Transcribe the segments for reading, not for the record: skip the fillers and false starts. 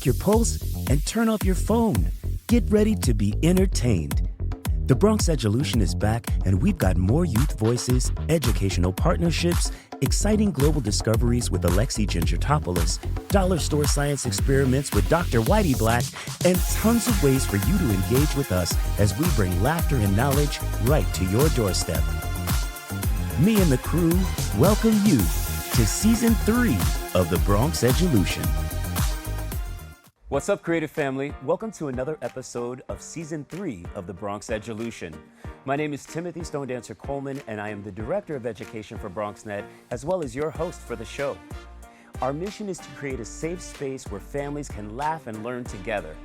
check your pulse, and turn off your phone. Get ready to be entertained. The Bronx Edulution is back, and we've got more youth voices, educational partnerships, exciting global discoveries with Alexi Gingertopoulos, dollar store science experiments with Dr. Whitey Black, and tons of ways for you to engage with us as we bring laughter and knowledge right to your doorstep. Me and the crew welcome you to Season 3 of the Bronx Edulution. What's up, creative family? Welcome to another episode of Season 3 of the Bronx Edulution. My name is Timothy Stone Dancer Coleman, and I am the Director of Education for BronxNet, as well as your host for the show. Our mission is to create a safe space where families can laugh and learn together.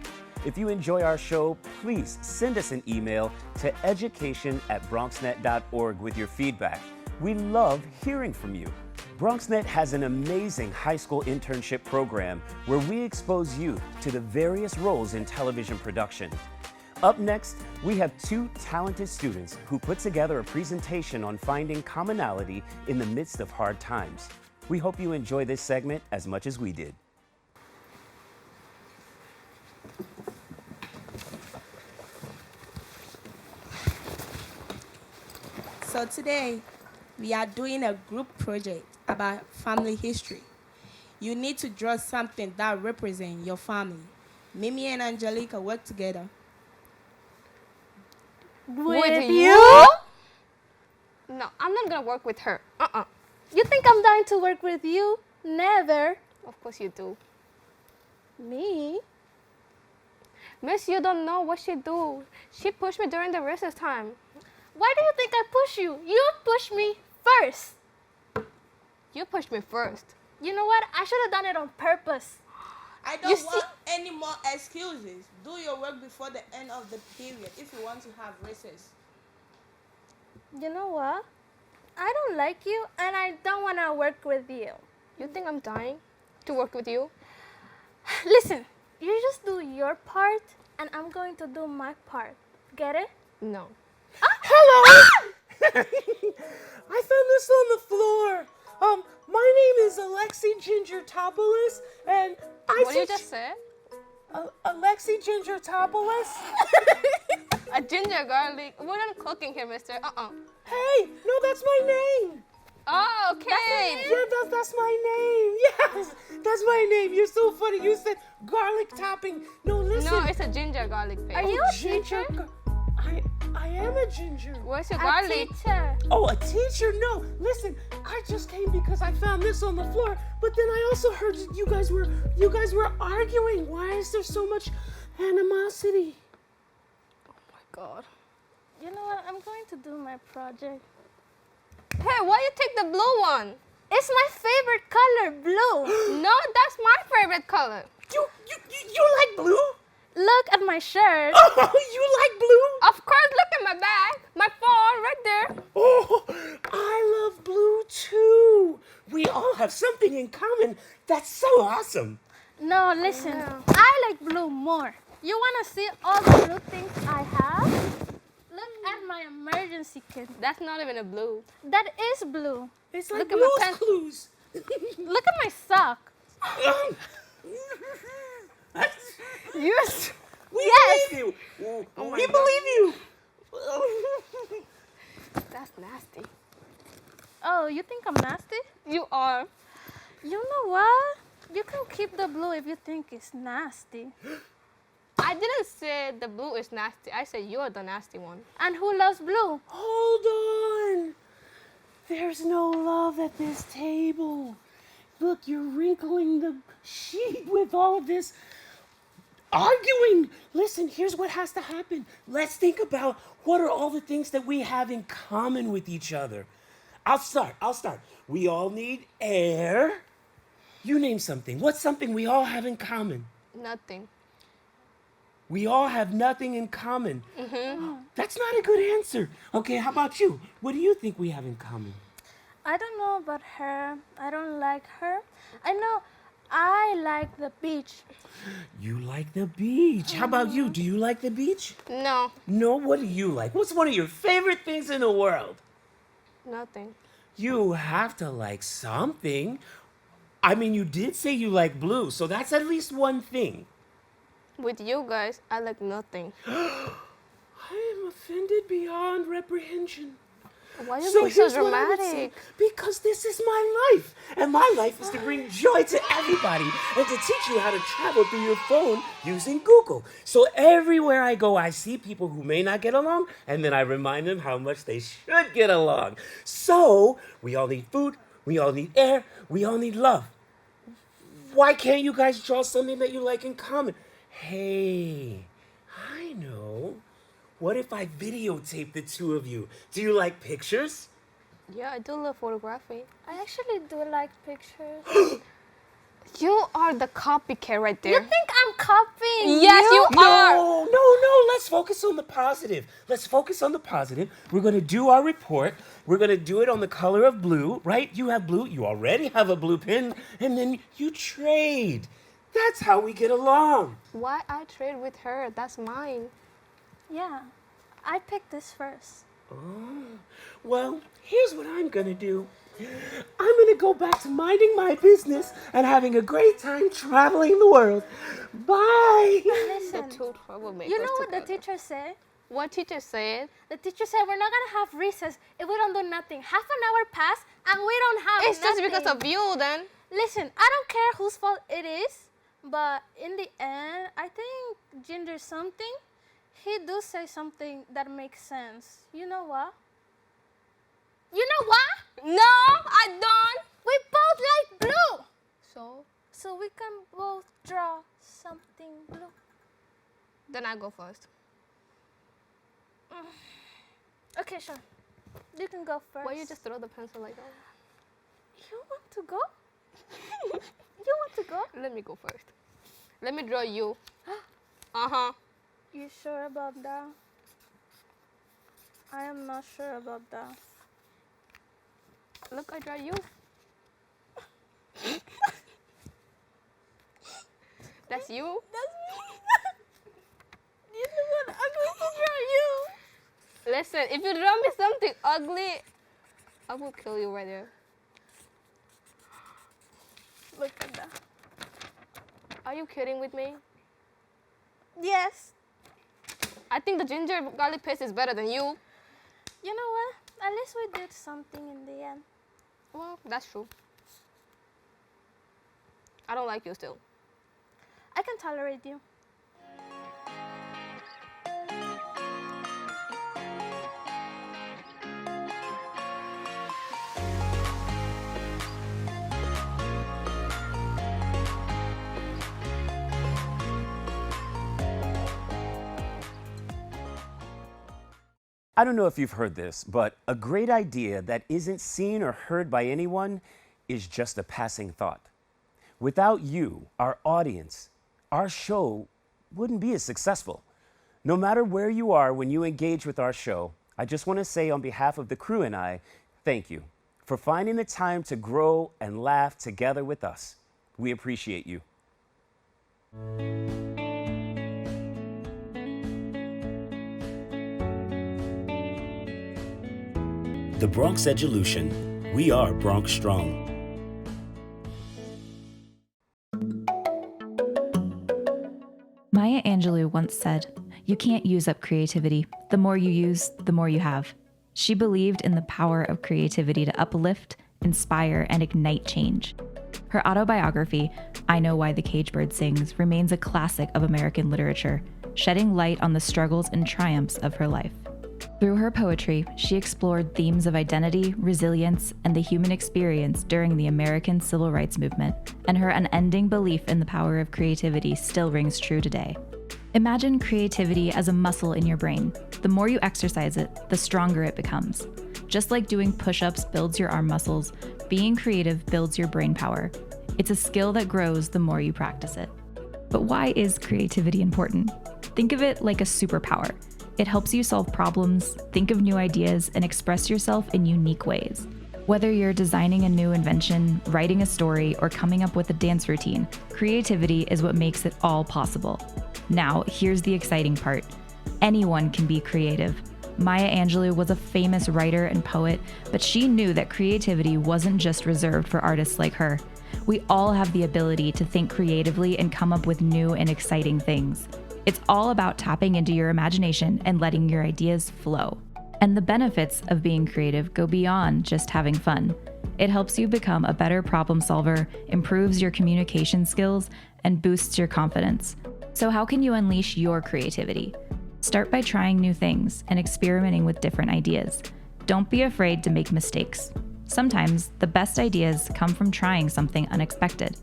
If you enjoy our show, please send us an email to education@bronxnet.org with your feedback. We love hearing from you. BronxNet has an amazing high school internship program where we expose youth to the various roles in television production. Up next, we have two talented students who put together a presentation on finding commonality in the midst of hard times. We hope you enjoy this segment as much as we did. So today, we are doing a group project about family history. You need to draw something that represents your family. Mimi and Angelica work together. With you? No, I'm not gonna work with her. You think I'm dying to work with you? Never. Of course you do. Me? Miss, you don't know what she do. She pushed me during the recess time. Why do you think I push you? You pushed me first. You pushed me first. You know what? I should have done it on purpose. I don't want any more excuses. Do your work before the end of the period if you want to have recess. You know what? I don't like you and I don't want to work with you. You think I'm dying to work with you? Listen, you just do your part and I'm going to do my part. Get it? No. Hello! I found this on the floor. My name is Alexi Gingertopoulos, and What you just said? Alexi Gingertopoulos? A ginger garlic. We're not cooking here, mister. Hey, no, that's my name. Oh, okay. Yeah, that's my name. Yes, that's my name. You're so funny. You said garlic topping. No, listen. No, it's a ginger garlic paste. Are you a teacher? I am a ginger. Where's your A garlic? teacher. Oh, a teacher? No, listen. I just came because I found this on the floor, but then I also heard you guys were arguing. Why is there so much animosity? Oh my God. You know what? I'm going to do my project. Hey, why you take the blue one? It's my favorite color, blue. No, that's my favorite color. You like blue? Look at my shirt. Oh, you like blue? Of course, look at my bag. My phone right there. Oh, I love blue too. We all have something in common. That's so awesome. No, listen. I like blue more. You want to see all the blue things I have? Look at my emergency kit. That's not even a blue. That is blue. It's like Look at my Blue's pen. Clues. Look at my sock. Yes. We Yes. believe you. Oh my We God. believe you. That's nasty. Oh, you think I'm nasty? You are. You know what? You can keep the blue if you think it's nasty. I didn't say the blue is nasty. I said you're the nasty one. And who loves blue? Hold on. There's no love at this table. Look, you're wrinkling the sheet with all this arguing. Listen, here's what has to happen. Let's think about what are all the things that we have in common with each other. I'll start. We all need air. You name something. What's something we all have in common? Nothing. We all have nothing in common. That's not a good answer. Okay, how about you? What do you think we have in common? I don't know about her. I don't like her. I know I like the beach. You like the beach. How about you? Do you like the beach? No. No, what do you like? What's one of your favorite things in the world? Nothing. You have to like something. I mean, you did say you like blue, so that's at least one thing. With you guys, I like nothing. I am offended beyond reprehension. Why are you being so here's what I would say, dramatic? because this is my life, and my life is to bring joy to everybody and to teach you how to travel through your phone using Google. So everywhere I go, I see people who may not get along, and then I remind them how much they should get along. So we all need food, we all need air, we all need love. Why can't you guys draw something that you like in common? Hey, I know. What if I videotape the two of you? Do you like pictures? Yeah, I do love photography. I actually do like pictures. You are the copycat right there. You think I'm copying Yes, you are. No. Let's focus on the positive. We're going to do our report. We're going to do it on the color of blue, right? You have blue. You already have a blue pen. And then you trade. That's how we get along. Why I trade with her? That's mine. Yeah, I picked this first. Well, here's what I'm going to do. I'm going to go back to minding my business and having a great time traveling the world. Bye. Listen, The two troublemakers you know what together. the teacher said? What teacher said? The teacher said we're not gonna have recess if we don't do nothing. Half an hour passed and we don't have It's just nothing. because of you then. Listen, I don't care whose fault it is, but in the end, I think Ginger something, he do say something that makes sense. You know what? You know what? No, I don't. We both like blue. So We can both draw something blue. then I go first. Okay, sure. You can go first. Why you just throw the pencil like that? You want to go? You want to go? Let me go first. Let me draw you. Uh-huh. You sure about that? I am not sure about that. Look, I draw you. That's you? That's me. You know what? I'm going to draw you. Listen, if you draw me something ugly, I will kill you right there. Look at that. Are you kidding with me? Yes. I think the ginger garlic paste is better than you. You know what? At least we did something in the end. Well, that's true. I don't like you still. I can tolerate you. I don't know if you've heard this, but a great idea that isn't seen or heard by anyone is just a passing thought. Without you, our audience, our show wouldn't be as successful. No matter where you are when you engage with our show, I just want to say on behalf of the crew and I, thank you for finding the time to grow and laugh together with us. We appreciate you. The Bronx Edulution. We are Bronx Strong. Maya Angelou once said, "You can't use up creativity. The more you use, the more you have." She believed in the power of creativity to uplift, inspire, and ignite change. Her autobiography, I Know Why the Cage Bird Sings, remains a classic of American literature, shedding light on the struggles and triumphs of her life. Through her poetry, she explored themes of identity, resilience, and the human experience during the American Civil Rights Movement, and her unending belief in the power of creativity still rings true today. Imagine creativity as a muscle in your brain. The more you exercise it, the stronger it becomes. Just like doing push-ups builds your arm muscles, being creative builds your brain power. It's a skill that grows the more you practice it. But why is creativity important? Think of it like a superpower. It helps you solve problems, think of new ideas, and express yourself in unique ways. Whether you're designing a new invention, writing a story, or coming up with a dance routine, creativity is what makes it all possible. Now, here's the exciting part. Anyone can be creative. Maya Angelou was a famous writer and poet, but she knew that creativity wasn't just reserved for artists like her. We all have the ability to think creatively and come up with new and exciting things. It's all about tapping into your imagination and letting your ideas flow. And the benefits of being creative go beyond just having fun. It helps you become a better problem solver, improves your communication skills, and boosts your confidence. So how can you unleash your creativity? Start by trying new things and experimenting with different ideas. Don't be afraid to make mistakes. Sometimes the best ideas come from trying something unexpected.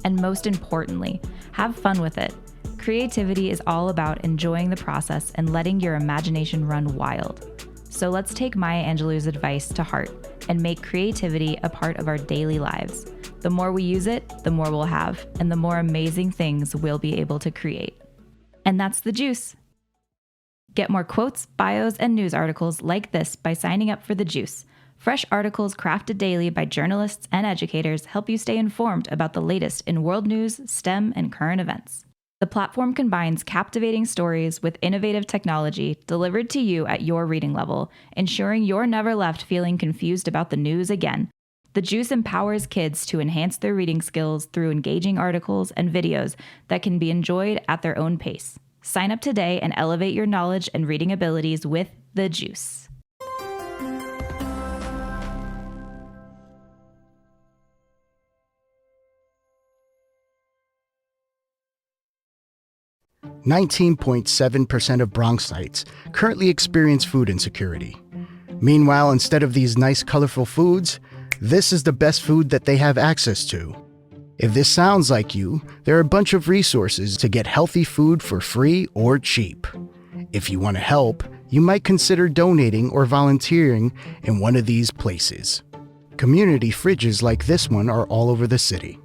And most importantly, have fun with it. Creativity is all about enjoying the process and letting your imagination run wild. So let's take Maya Angelou's advice to heart and make creativity a part of our daily lives. The more we use it, the more we'll have, and the more amazing things we'll be able to create. And that's the juice. Get more quotes, bios, and news articles like this by signing up for The Juice. Fresh articles crafted daily by journalists and educators help you stay informed about the latest in world news, STEM, and current events. The platform combines captivating stories with innovative technology delivered to you at your reading level, ensuring you're never left feeling confused about the news again. The Juice empowers kids to enhance their reading skills through engaging articles and videos that can be enjoyed at their own pace. Sign up today and elevate your knowledge and reading abilities with The Juice. "19.7% of Bronxites currently experience food insecurity. Meanwhile, instead of these nice, colorful foods, this is the best food that they have access to. If this sounds like you, there are a bunch of resources to get healthy food for free or cheap. If you want to help, you might consider donating or volunteering in one of these places. Community fridges like this one are all over the city,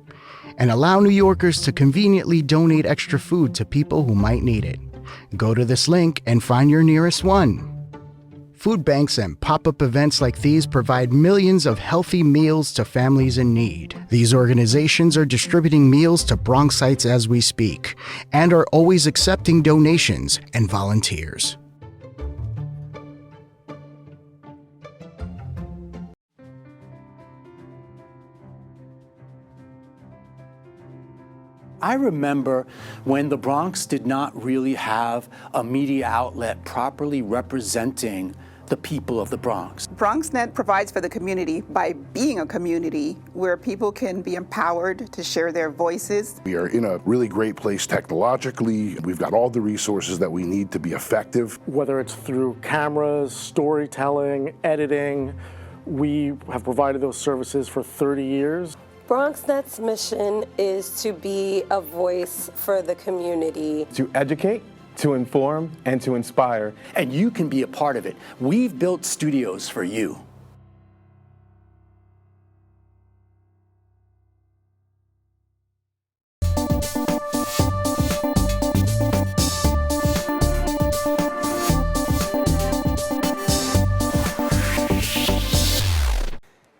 and allow New Yorkers to conveniently donate extra food to people who might need it. Go to this link and find your nearest one. Food banks and pop-up events like these provide millions of healthy meals to families in need. These organizations are distributing meals to Bronxites as we speak, and are always accepting donations and volunteers. I remember when the Bronx did not really have a media outlet properly representing the people of the Bronx. BronxNet provides for the community by being a community where people can be empowered to share their voices. We are in a really great place technologically. We've got all the resources that we need to be effective. Whether it's through cameras, storytelling, editing, we have provided those services for 30 years. BronxNet's mission is to be a voice for the community. To educate, to inform, and to inspire. And you can be a part of it. We've built studios for you.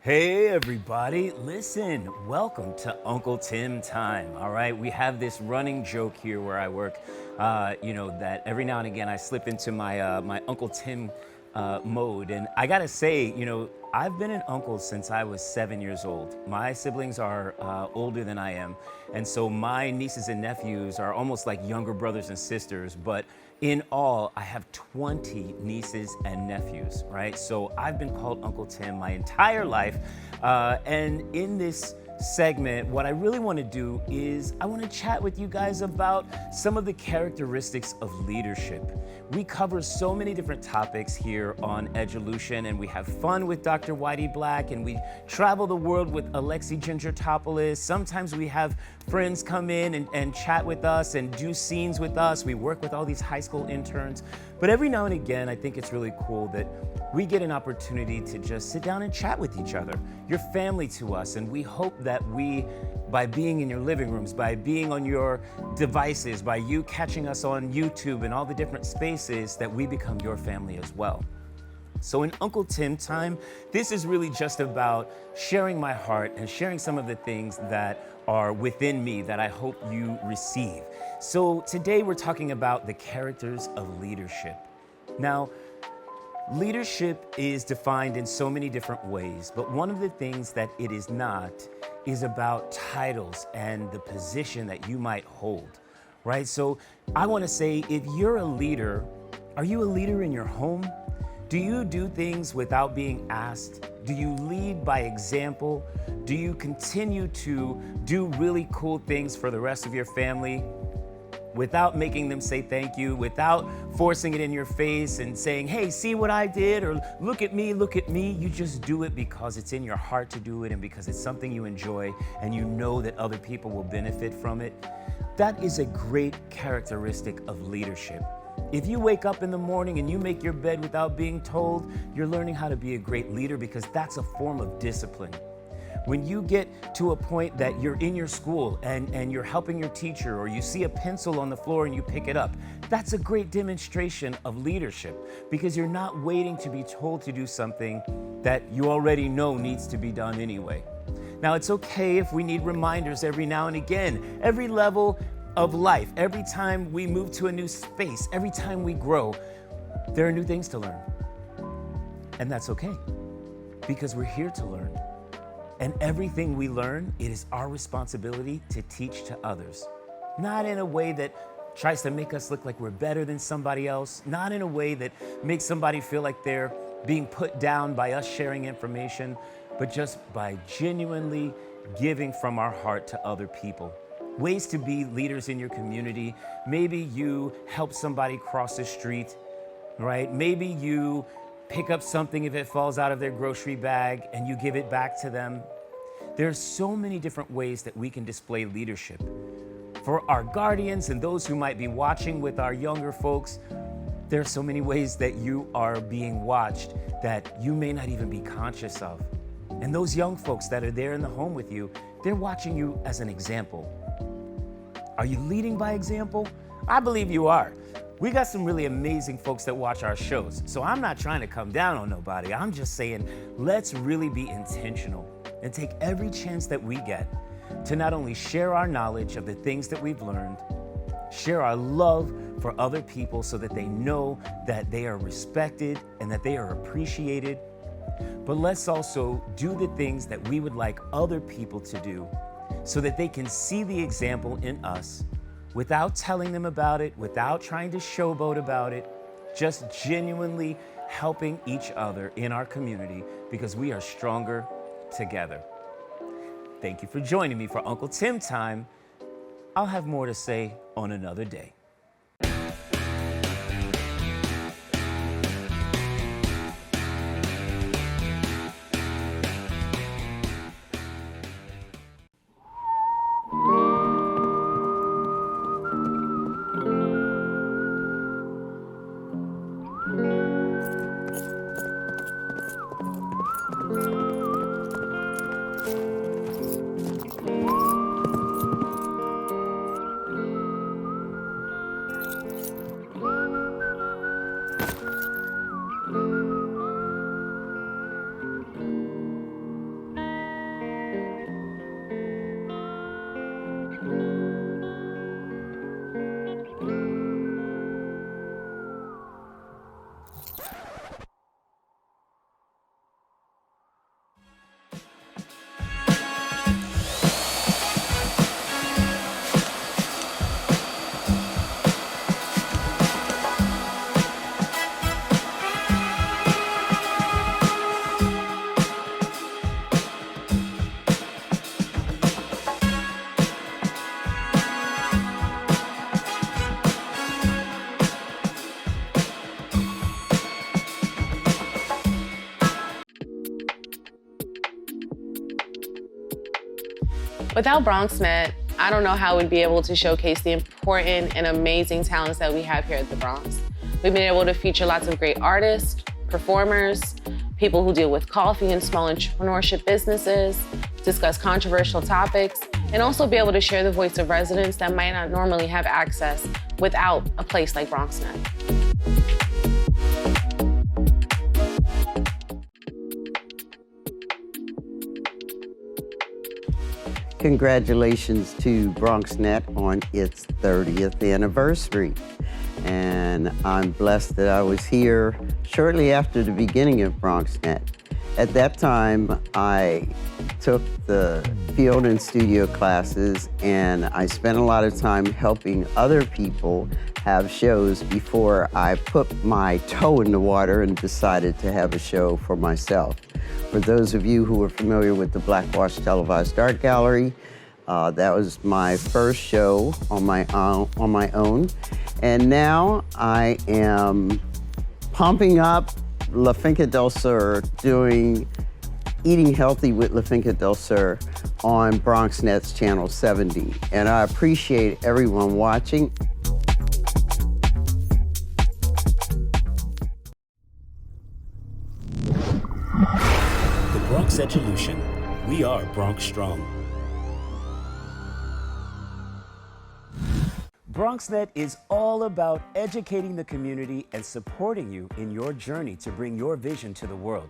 Hey everybody, listen, welcome to Uncle Tim time, all right? We have this running joke here where I work, that every now and again I slip into my my Uncle Tim mode. And I gotta say, I've been an uncle since I was 7 years old. My siblings are older than I am, and so my nieces and nephews are almost like younger brothers and sisters, but in all, I have 20 nieces and nephews, right? So I've been called Uncle Tim my entire life. And in this segment, what I really want to do is I want to chat with you guys about some of the characteristics of leadership. We cover so many different topics here on Edulution, and we have fun with Dr. Whitey Black, and we travel the world with Alexi Gingertopoulos. Sometimes we have friends come in and chat with us and do scenes with us. We work with all these high school interns. But every now and again, I think it's really cool that we get an opportunity to just sit down and chat with each other. You're family to us, and we hope that we, by being in your living rooms, by being on your devices, by you catching us on YouTube and all the different spaces, that we become your family as well. So in Uncle Tim time, this is really just about sharing my heart and sharing some of the things that are within me that I hope you receive. So today we're talking about the characters of leadership. Now, leadership is defined in so many different ways, but one of the things that it is not is about titles and the position that you might hold, right? So I want to say, if you're a leader, are you a leader in your home? Do you do things without being asked? Do you lead by example? Do you continue to do really cool things for the rest of your family without making them say thank you, without forcing it in your face and saying, hey, see what I did, or look at me, look at me? You just do it because it's in your heart to do it and because it's something you enjoy and you know that other people will benefit from it. That is a great characteristic of leadership. If you wake up in the morning and you make your bed without being told, you're learning how to be a great leader, because that's a form of discipline. When you get to a point that you're in your school and you're helping your teacher, or you see a pencil on the floor and you pick it up, that's a great demonstration of leadership, because you're not waiting to be told to do something that you already know needs to be done anyway. Now, it's okay if we need reminders every now and again. Every level of life, every time we move to a new space, every time we grow, there are new things to learn. And that's okay, because we're here to learn. And everything we learn, it is our responsibility to teach to others. Not in a way that tries to make us look like we're better than somebody else, not in a way that makes somebody feel like they're being put down by us sharing information, but just by genuinely giving from our heart to other people. Ways to be leaders in your community. Maybe you help somebody cross the street, right? Maybe you pick up something if it falls out of their grocery bag and you give it back to them. There's so many different ways that we can display leadership. For our guardians and those who might be watching with our younger folks, there are so many ways that you are being watched that you may not even be conscious of. And those young folks that are there in the home with you, they're watching you as an example. Are you leading by example? I believe you are. We got some really amazing folks that watch our shows, so I'm not trying to come down on nobody. I'm just saying, let's really be intentional and take every chance that we get to not only share our knowledge of the things that we've learned, share our love for other people so that they know that they are respected and that they are appreciated, but let's also do the things that we would like other people to do so that they can see the example in us without telling them about it, without trying to showboat about it, just genuinely helping each other in our community, because we are stronger together. Thank you for joining me for Uncle Tim Time. I'll have more to say on another day. Without BronxNet, I don't know how we'd be able to showcase the important and amazing talents that we have here at the Bronx. We've been able to feature lots of great artists, performers, people who deal with coffee and small entrepreneurship businesses, discuss controversial topics, and also be able to share the voice of residents that might not normally have access without a place like BronxNet. Congratulations to BronxNet on its 30th anniversary. and I'm blessed that I was here shortly after the beginning of BronxNet. At that time, I took the field and studio classes, and I spent a lot of time helping other people have shows before I put my toe in the water and decided to have a show for myself. For those of you who are familiar with the Blackwash Televised Art Gallery, that was my first show on my own. And now I am pumping up La Finca del Sur, doing Eating Healthy with La Finca del Sur on BronxNet's Channel 70. And I appreciate everyone watching. The Bronx Edulution. We are Bronx Strong. BronxNet is all about educating the community and supporting you in your journey to bring your vision to the world.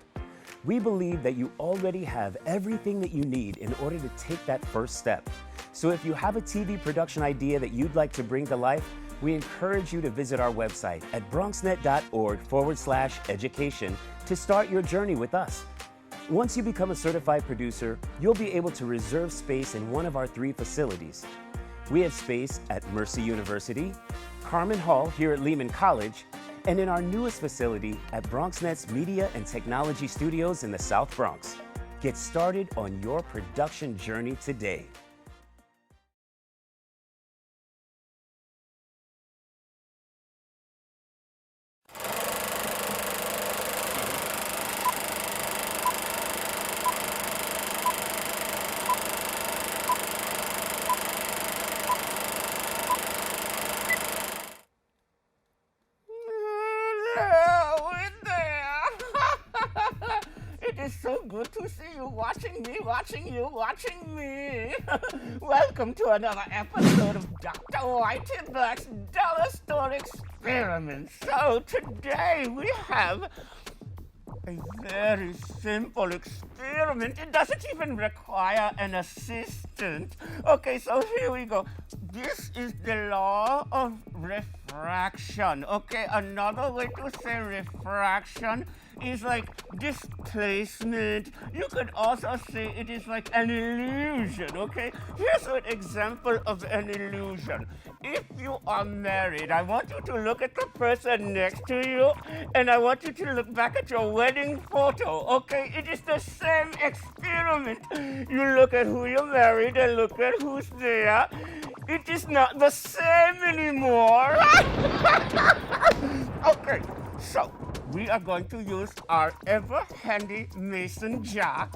We believe that you already have everything that you need in order to take that first step. So if you have a TV production idea that you'd like to bring to life, we encourage you to visit our website at bronxnet.org/education to start your journey with us. Once you become a certified producer, you'll be able to reserve space in one of our 3 facilities. We have space at Mercy University, Carmen Hall here at Lehman College, and in our newest facility at BronxNet's Media and Technology Studios in the South Bronx. Get started on your production journey today. It's so good to see you watching me. Welcome to another episode of Dr. Whiteback's Dollar Store Experiment. So today we have a very simple experiment. It doesn't even require an assistant. Okay, so here we go. This is the law of refraction. Okay, another way to say refraction is like displacement. You could also say it is like an illusion, okay? Here's an example of an illusion. If you are married, I want you to look at the person next to you, and I want you to look back at your wedding photo, okay? It is the same experiment. You look at who you married and look at who's there. It is not the same anymore. Okay, so we are going to use our ever-handy mason jar.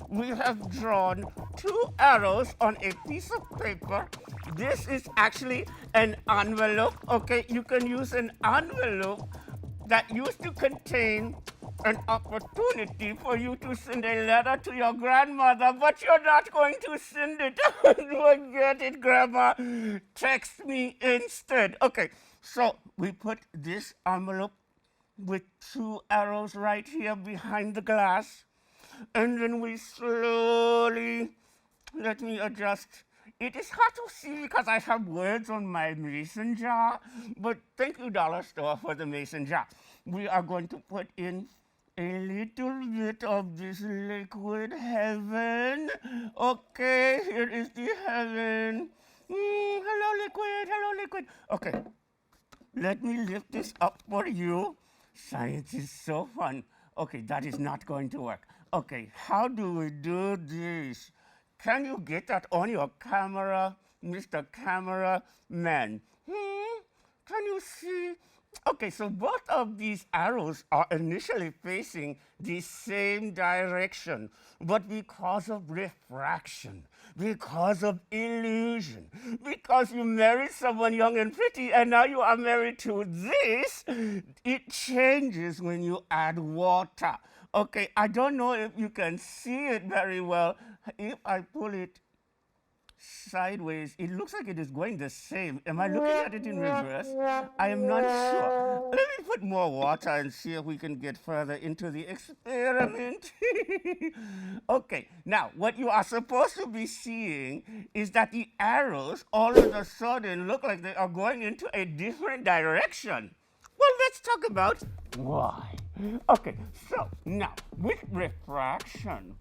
We have drawn 2 arrows on a piece of paper. This is actually an envelope, okay? You can use an envelope that used to contain an opportunity for you to send a letter to your grandmother, but you're not going to send it. Forget it, Grandma. Text me instead. Okay, so we put this envelope with 2 arrows right here behind the glass. And then we slowly, let me adjust. It is hard to see because I have words on my mason jar, but thank you, Dollar Store, for the mason jar. We are going to put in a little bit of this liquid heaven. Okay, here is the heaven. Hello, liquid. Okay, let me lift this up for you. Science is so fun. Okay, that is not going to work. Okay, how do we do this? Can you get that on your camera, Mr. Cameraman? Can you see? Okay, so both of these arrows are initially facing the same direction, but because of refraction, because of illusion, because you married someone young and pretty and now you are married to this, it changes when you add water. Okay, I don't know if you can see it very well. If I pull it sideways. It looks like it is going the same. Am I looking at it in reverse? I am not sure. Let me put more water and see if we can get further into the experiment. Okay, now what you are supposed to be seeing is that the arrows all of a sudden look like they are going into a different direction. Well, let's talk about why. Okay, so now with refraction,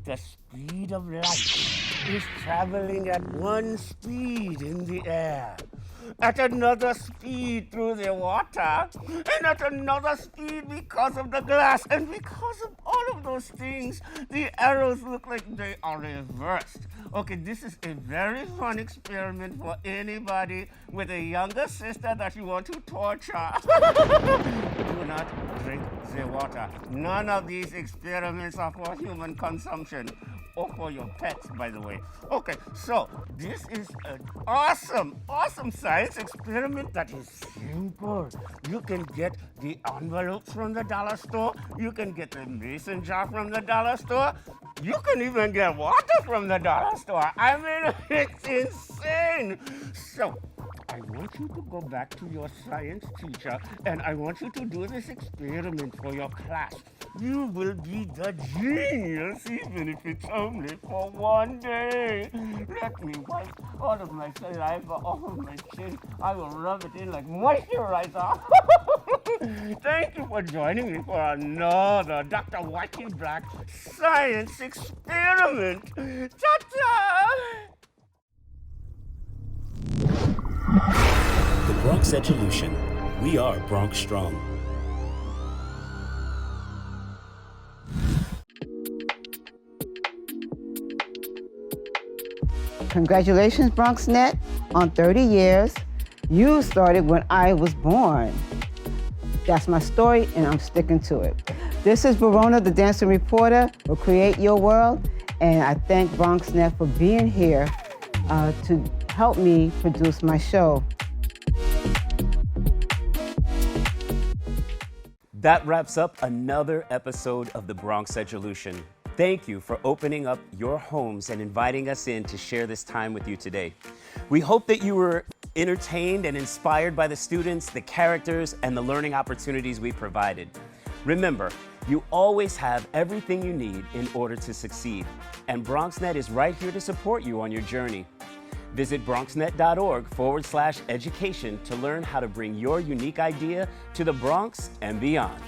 the speed of light is traveling at one speed in the air, at another speed through the water, and at another speed because of the glass. And because of all of those things, the arrows look like they are reversed. Okay, this is a very fun experiment for anybody with a younger sister that you want to torture. Do not drink the water. None of these experiments are for human consumption. Or for your pets, by the way. Okay, so this is an awesome science experiment that is simple. You can get the envelopes from the dollar store. You can get the mason jar from the dollar store. You can even get water from the dollar store. I mean, it's insane. So, I want you to go back to your science teacher and I want you to do this experiment for your class. You will be the genius, even if it's only for one day. Let me wipe all of my saliva off of my chin. I will rub it in like moisturizer. Thank you for joining me for another Dr. Whitey Black science experiment. Ta-ta! The Bronx Edulution. We are Bronx Strong. Congratulations, BronxNet, on 30 years. You started when I was born. That's my story, and I'm sticking to it. This is Verona, the dancing reporter for Create Your World, and I thank BronxNet for being here to help me produce my show. That wraps up another episode of the Bronx Edulution. Thank you for opening up your homes and inviting us in to share this time with you today. We hope that you were entertained and inspired by the students, the characters, and the learning opportunities we provided. Remember, you always have everything you need in order to succeed, and BronxNet is right here to support you on your journey. Visit bronxnet.org/education to learn how to bring your unique idea to the Bronx and beyond.